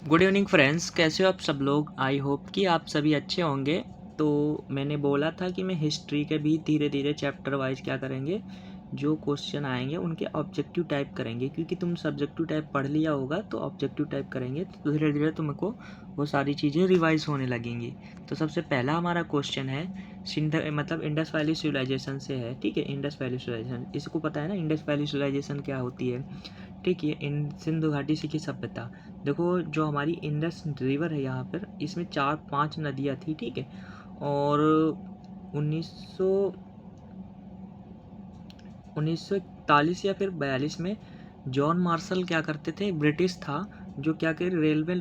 Good evening friends, कैसे हो आप सब लोग। आई होप कि आप सभी अच्छे होंगे। तो मैंने बोला था कि मैं हिस्ट्री के भी धीरे धीरे चैप्टर वाइज क्या करेंगे, जो क्वेश्चन आएंगे उनके ऑब्जेक्टिव टाइप करेंगे, क्योंकि तुम सब्जेक्टिव टाइप पढ़ लिया होगा तो ऑब्जेक्टिव टाइप करेंगे तो धीरे धीरे तुमको वो सारी चीज़ें रिवाइज होने लगेंगी। तो सबसे पहला हमारा क्वेश्चन है मतलब इंडस वैली सिविलाइजेशन से है। ठीक है, इंडस वैली सिविलाइजेशन, इसको पता है ना इंडस वैली सिविलाइजेशन क्या होती है। ठीक है, इन सिंधु घाटी की सभ्यता। देखो, जो हमारी इंडस रिवर है यहाँ पर, इसमें 4-5 नदियाँ थी। ठीक है, और 1941 या फिर 42 में जॉन मार्शल क्या करते थे, ब्रिटिश था जो क्या करे, रेलवे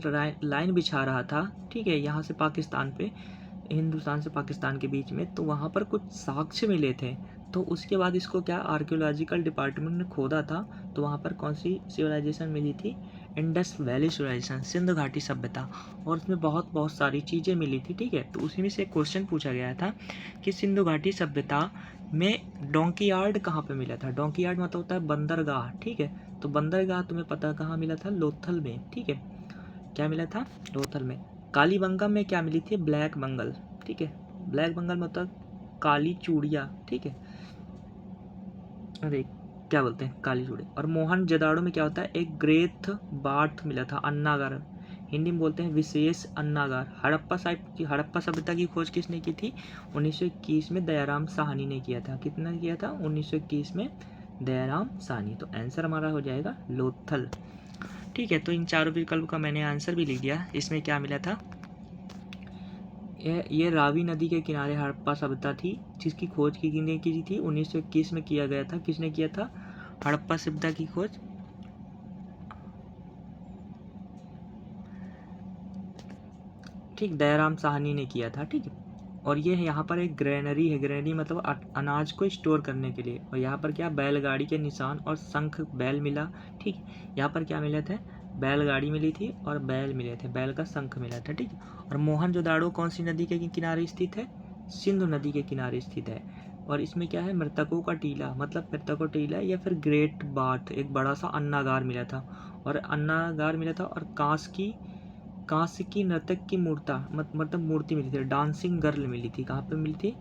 लाइन बिछा रहा था। ठीक है, यहाँ से पाकिस्तान पे, हिंदुस्तान से पाकिस्तान के बीच में। तो वहाँ पर कुछ साक्ष्य मिले थे। तो उसके बाद इसको क्या आर्कियोलॉजिकल डिपार्टमेंट ने खोदा था। तो वहाँ पर कौन सी सिविलाइजेशन मिली थी, इंडस वैली सिविलाइजेशन, सिंधु घाटी सभ्यता। और उसमें बहुत बहुत सारी चीज़ें मिली थी। ठीक है, तो उसी में से एक क्वेश्चन पूछा गया था कि सिंधु घाटी सभ्यता में डोंकी यार्ड कहाँ पे मिला था। डोंकी यार्ड मतलब होता है बंदरगाह। ठीक है, तो बंदरगाह तुम्हें पता कहाँ मिला था, लोथल में। ठीक है, क्या मिला था, लोथल में। कालीबंगम में क्या मिली थी, ब्लैक बंगल। ठीक है, ब्लैक बंगल मतलब काली चूड़िया। ठीक है, अरे क्या बोलते हैं, काली चूड़ी। और मोहनजोदाड़ो में क्या होता है, एक ग्रेथ बार्थ मिला था, अन्नागार। हिंदी में बोलते हैं विशेष अन्नागार। हड़प्पा सभ्यता की खोज किसने की थी, 1921 में दयाराम साहनी ने किया था। कितना किया था, 1921 में दयाराम साहनी। तो आंसर हमारा हो जाएगा लोथल। ठीक है, तो इन चारों विकल्प का मैंने आंसर भी लिख दिया। इसमें क्या मिला था, ये रावी नदी के किनारे हड़प्पा सभ्यता थी, जिसकी खोज किसने की थी, 1921 में किया गया था। किसने किया था हड़प्पा सभ्यता की खोज, ठीक, दयाराम साहनी ने किया था। ठीक है, और ये यहाँ पर एक ग्रेनरी है। ग्रेनरी मतलब अनाज को स्टोर करने के लिए। और यहाँ पर क्या, बैलगाड़ी के निशान और शंख बैल मिला। ठीक, यहाँ पर क्या मिले थे, बैलगाड़ी मिली थी और बैल मिले थे, बैल का शंख मिला था। ठीक, और मोहनजोदाड़ो कौन सी नदी के किनारे स्थित है, सिंधु नदी के किनारे स्थित है। और इसमें क्या है, मृतकों का टीला, मतलब मृतकों टीला या फिर ग्रेट बाथ, एक बड़ा सा अन्नागार मिला था। और अन्नागार मिला था, और कांस्य की नर्तक की मतलब मूर्ति मिली थी, डांसिंग गर्ल मिली थी। कहाँ पे मिली थी,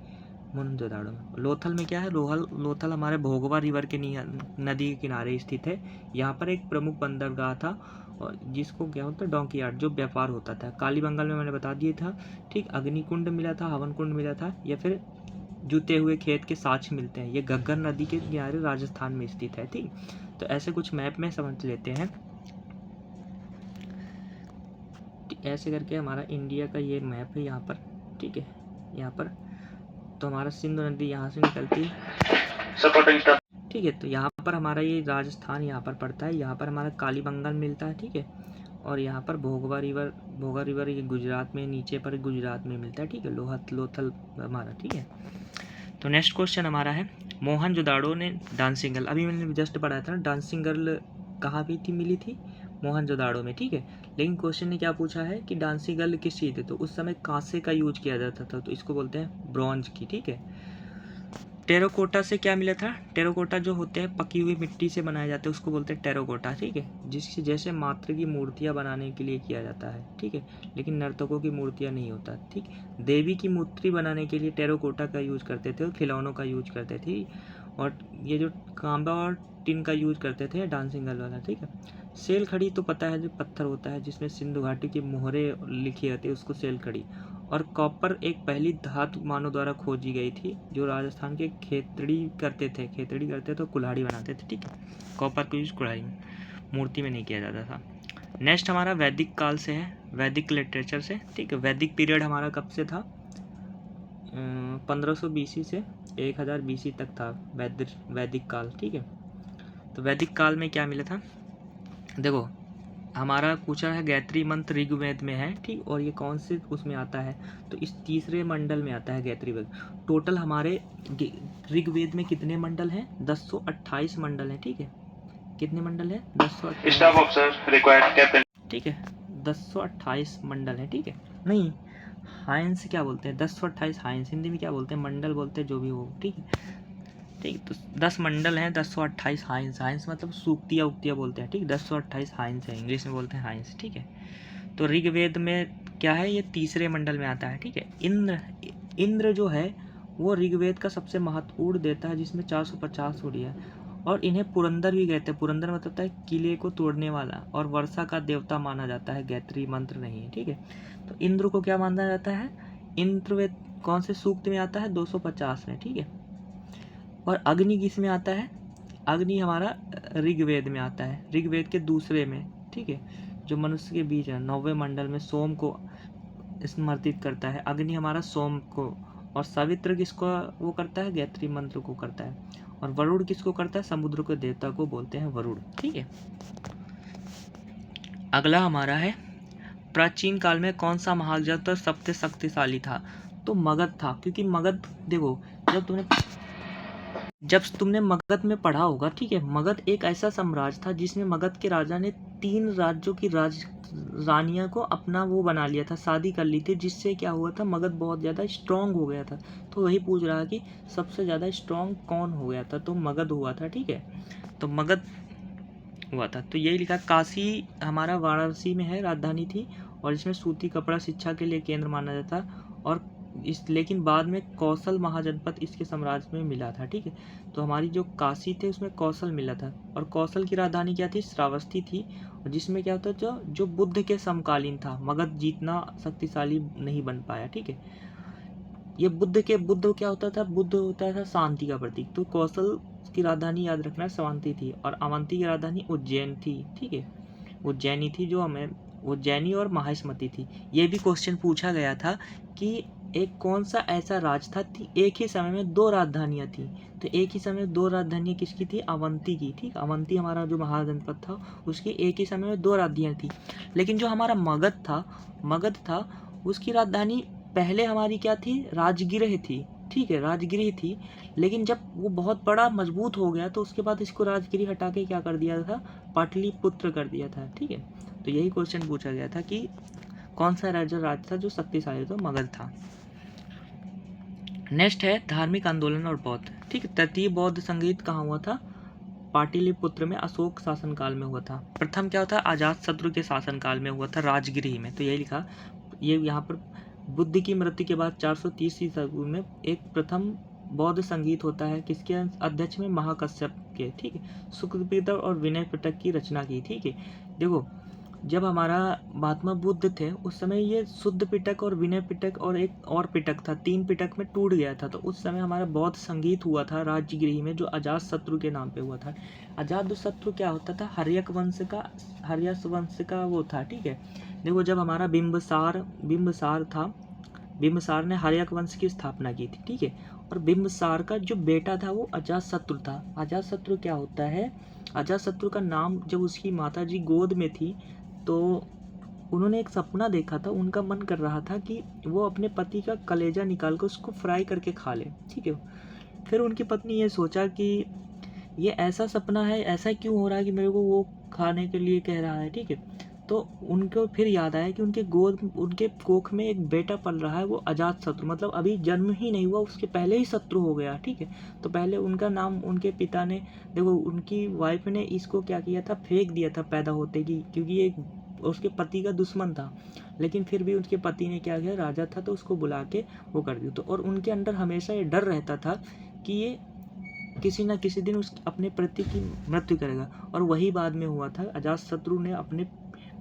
मोहनजोदाड़ो में। लोथल में क्या है, लोथल हमारे भोगवा रिवर के नदी के किनारे स्थित है। यहाँ पर एक प्रमुख बंदरगाह था, और जिसको क्या होता है, डोंकी यार्ड, जो व्यापार होता था। कालीबंगल में मैंने बता दिया था। ठीक, अग्निकुंड मिला था, हवन कुंड मिला था, या फिर जुते हुए खेत के साक्ष्य मिलते हैं। ये घग्गर नदी के किनारे राजस्थान में स्थित है। ठीक, तो ऐसे कुछ मैप में समझ लेते हैं। ऐसे करके हमारा इंडिया का ये मैप है यहाँ पर। ठीक है, यहाँ पर तो हमारा सिंधु नदी यहाँ से निकलती है। ठीक है, तो यहाँ पर हमारा ये राजस्थान यहाँ पर पड़ता है। यहाँ पर हमारा कालीबंगन मिलता है। ठीक है, और यहाँ पर भोगा रिवर ये गुजरात में, नीचे पर गुजरात में मिलता है। ठीक है, लोथल हमारा। ठीक है, तो नेक्स्ट क्वेश्चन हमारा है, मोहनजोदाड़ो ने डांसिंग गर्ल, अभी मैंने जस्ट पढ़ाया था ना, डांसिंग गर्ल कहाँ भी थी, मिली थी मोहनजोदाड़ो में। ठीक है, लेकिन क्वेश्चन ने क्या पूछा है कि डांसिंग गर्ल किस चीज़ थी, तो उस समय कांसे का यूज किया जाता था, तो इसको बोलते हैं ब्रॉन्ज की। ठीक है, टेराकोटा से क्या मिला था, टेराकोटा जो होते हैं पकी हुई मिट्टी से बनाए जाते हैं, उसको बोलते हैं टेराकोटा। ठीक है, जिससे जैसे मात्र की मूर्तियाँ बनाने के लिए किया जाता है। ठीक है, लेकिन नर्तकों की मूर्तियाँ नहीं होता। ठीक, देवी की मूर्ति बनाने के लिए टेराकोटा का यूज करते थे और खिलौनों का यूज करते थे। और ये जो कांबा और टिन का यूज करते थे डांसिंग गर्ल वाला। ठीक है, सेल खड़ी तो पता है, जो पत्थर होता है जिसमें सिंधु घाटी की मोहरे लिखी रहती है, उसको सेल खड़ी। और कॉपर एक पहली धातु मानव द्वारा खोजी गई थी, जो राजस्थान के खेतड़ी करते तो कुल्हाड़ी बनाते थे। ठीक है, कॉपर को यूज कुल्हाड़ी में, मूर्ति में नहीं किया जाता था। नेक्स्ट हमारा वैदिक काल से है, वैदिक लिटरेचर से। ठीक है, वैदिक पीरियड हमारा कब से था, 1500 BC से 1000 BC तक था वैदिक काल। ठीक है, तो वैदिक काल में क्या मिला था, देखो हमारा पूछा है गायत्री मंत्र ऋग्वेद में है। ठीक, और ये कौन से उसमें आता है, तो इस तीसरे मंडल में आता है गायत्री वेद। टोटल हमारे ऋग्वेद में कितने मंडल हैं, 1028 मंडल हैं। ठीक है, कितने मंडल हैं, 1028। ठीक है, 1028 मंडल हैं। ठीक है, नहीं हाइंस क्या बोलते हैं, 1028 हाइंस, हिंदी में क्या बोलते हैं, मंडल बोलते हैं, जो भी हो। ठीक है, ठीक, तो 10 मंडल हैं, 1028 हाइंस। हाइंस मतलब सूक्तियाँ उक्तियाँ बोलते हैं। ठीक, 1028 हाइंस है, इंग्लिश में बोलते हैं हाइंस। ठीक है, तो ऋग्वेद में क्या है, ये तीसरे मंडल में आता है। ठीक है, इंद्र जो है वो ऋग्वेद का सबसे महत्वपूर्ण देवता है, जिसमें 450 सूर्य है। और इन्हें पुरंदर भी कहते हैं। पुरंदर मतलब होता है किले को तोड़ने वाला, और वर्षा का देवता माना जाता है, गायत्री मंत्र नहीं है। ठीक है, तो इंद्र को क्या माना जाता है, इंद्रवेद कौन से सूक्त में आता है, 250 में। ठीक है, और अग्नि किस में आता है, अग्नि हमारा ऋग्वेद में आता है, ऋग्वेद के दूसरे में। ठीक है, जो मनुष्य के बीच है 9वें मंडल में सोम को स्मर्पित करता है। अग्नि हमारा सोम को, और सावित्र किसको वो करता है, गायत्री मंत्र को करता है। और वरुण किसको करता है, समुद्र के देवता को बोलते हैं वरुण। ठीक है, अगला हमारा है प्राचीन काल में कौन सा महाजात सबसे शक्तिशाली था। तो मगध था, क्योंकि मगध देखो जब तुमने मगध में पढ़ा होगा। ठीक है, मगध एक ऐसा साम्राज्य था जिसमें मगध के राजा ने 3 राज्यों की रानियां को अपना वो बना लिया था, शादी कर ली थी, जिससे क्या हुआ था, मगध बहुत ज़्यादा स्ट्रांग हो गया था। तो वही पूछ रहा कि सबसे ज़्यादा स्ट्रांग कौन हो गया था, तो मगध हुआ था। ठीक है, तो मगध हुआ था। तो यही लिखा, काशी हमारा वाराणसी में है, राजधानी थी, और इसमें सूती कपड़ा शिक्षा के लिए केंद्र माना जाता। और लेकिन बाद में कौशल महाजनपद इसके साम्राज्य में मिला था। ठीक है, तो हमारी जो काशी थे उसमें कौशल मिला था, और कौशल की राजधानी क्या थी, श्रावस्ती थी, और जिसमें क्या होता था, जो बुद्ध के समकालीन था। मगध जितना शक्तिशाली नहीं बन पाया। ठीक है, ये बुद्ध क्या होता था, बुद्ध होता था शांति का प्रतीक। तो कौशल की राजधानी याद रखना शांति थी, और अवंती की राजधानी उज्जैन थी। ठीक है, उज्जैनी थी, जो हमें उज्जैनी और माहिष्मती थी। ये भी क्वेश्चन पूछा गया था कि एक कौन सा ऐसा राज था एक ही समय में 2 राजधानियां थी। तो एक ही समय में 2 राजधानियां किसकी थी, अवंती की। ठीक, अवंती हमारा जो महाजनपद था उसकी एक ही समय में 2 राजधानियां थी। लेकिन जो हमारा मगध था उसकी राजधानी पहले हमारी क्या थी, राजगृह थी। ठीक है, राजगृह थी, लेकिन जब वो बहुत बड़ा मजबूत हो गया तो उसके बाद इसको राजगृह हटा के क्या कर दिया था, पाटलिपुत्र कर दिया था। ठीक है, तो यही क्वेश्चन पूछा गया था कि कौन सा राज था जो शक्तिशाली, तो मगध था। नेक्स्ट है धार्मिक आंदोलन और बौद्ध। ठीक है, तृतीय बौद्ध संगीत कहाँ हुआ था, पाटलिपुत्र में अशोक शासनकाल में हुआ था। प्रथम क्या होता है, अजातशत्रु के शासनकाल में हुआ था, राजगृह में। तो यही लिखा, ये यहाँ पर बुद्ध की मृत्यु के बाद 430 ईस्वी में एक प्रथम बौद्ध संगीत होता है, किसके अध्यक्ष में, महाकश्यप के। ठीक है, शुक्लपितर और विनय पिटक की रचना की। ठीक है, देखो जब हमारा महात्मा बुद्ध थे उस समय ये शुद्ध पिटक और विनय पिटक और एक और पिटक था, 3 पिटक में टूट गया था। तो उस समय हमारा बौद्ध संगीत हुआ था राजगृह में, जो अजातशत्रु के नाम पे हुआ था। अजातशत्रु क्या होता था, हर्यक वंश का वो था। ठीक है, देखो जब हमारा बिंबिसार ने हर्यक वंश की स्थापना की थी। ठीक है, और बिंबिसार का जो बेटा था वो अजातशत्रु था। अजातशत्रु क्या होता है, अजातशत्रु का नाम, जब उसकी माता जी गोद में थी तो उन्होंने एक सपना देखा था, उनका मन कर रहा था कि वो अपने पति का कलेजा निकाल कर उसको फ्राई करके खा ले। ठीक है, फिर उनकी पत्नी ये सोचा कि ये ऐसा सपना है, ऐसा क्यों हो रहा है कि मेरे को वो खाने के लिए कह रहा है। ठीक है, तो उनको फिर याद आया कि उनके कोख में एक बेटा पल रहा है, वो अजातशत्रु, मतलब अभी जन्म ही नहीं हुआ उसके पहले ही शत्रु हो गया। ठीक है, तो पहले उनका नाम उनके पिता ने, देखो उनकी वाइफ ने इसको क्या किया था, फेंक दिया था पैदा होते ही, क्योंकि ये उसके पति का दुश्मन था। लेकिन फिर भी उसके पति ने क्या किया, राजा था तो उसको बुला के वो कर दिया। तो और उनके अंदर हमेशा ये डर रहता था कि ये किसी न किसी दिन उस अपने पति की मृत्यु करेगा। और वही बाद में हुआ था, अजातशत्रु ने अपने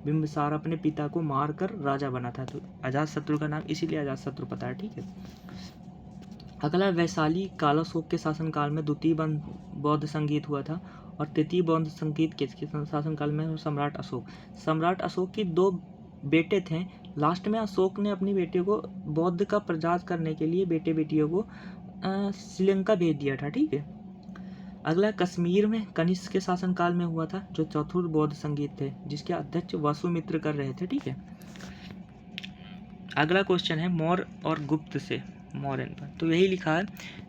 बिंबिसार अपने पिता को मार कर राजा बना था। तो अजातशत्रु का नाम इसीलिए अजातशत्रु पता है। ठीक है, अगला वैशाली कालाशोक के शासनकाल में द्वितीय बौद्ध संगीत हुआ था, और तृतीय बौद्ध संगीत किसके शासनकाल में, सम्राट अशोक की 2 बेटे थे। लास्ट में अशोक ने अपनी बेटे को बौद्ध का प्रचार करने के लिए बेटे बेटियों को श्रीलंका भेज दिया था। ठीक है, अगला कश्मीर में कनिष्क के शासनकाल में हुआ था, जो चतुर्थ बौद्ध संगीत थे, जिसके अध्यक्ष वसुमित्र कर रहे थे। ठीक है, अगला क्वेश्चन है मौर्य और गुप्त से मौर्यन पर। तो यही लिखा है,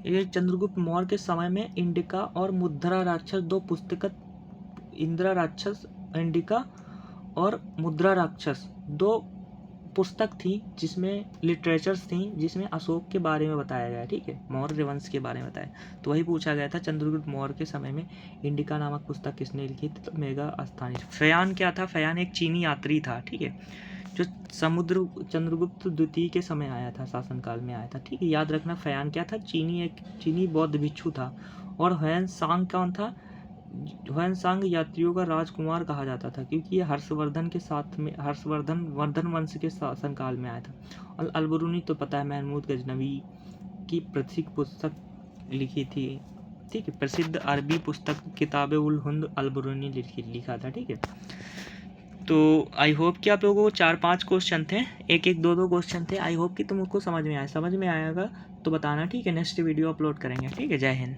ये चंद्रगुप्त मौर्य के समय में इंडिका और मुद्रा राक्षस 2 पुस्तक, इंडिका और मुद्रा राक्षस 2 पुस्तक थी, जिसमें लिटरेचर्स थी, जिसमें अशोक के बारे में बताया गया। ठीक है, मौर्य वंश के बारे में बताया। तो वही पूछा गया था, चंद्रगुप्त मौर्य के समय में इंडिका नामक पुस्तक किसने लिखी थी, तो मेगास्थनीज। फयान क्या था, फयान एक चीनी यात्री था। ठीक है, जो चंद्रगुप्त द्वितीय के समय आया था, शासनकाल में आया था। ठीक है, याद रखना फयान क्या था, एक चीनी बौद्ध भिक्षु था। और ह्वेनसांग कौन था, ह्वेनसांग यात्रियों का राजकुमार कहा जाता था, क्योंकि ये हर्षवर्धन के साथ में वर्धन वंश के शासनकाल में आया था। और अलबरूनी तो पता है, महमूद गजनवी की प्रसिद्ध पुस्तक लिखी थी। ठीक है, प्रसिद्ध अरबी पुस्तक किताब उल हिंद अलबरूनी लिखा था। ठीक है, तो आई होप कि आप लोगों को 4-5 क्वेश्चन थे, एक 2 क्वेश्चन थे। आई होप कि तुमको समझ में आया। समझ में आएगा तो बताना। ठीक है, नेक्स्ट वीडियो अपलोड करेंगे। ठीक है, जय हिंद।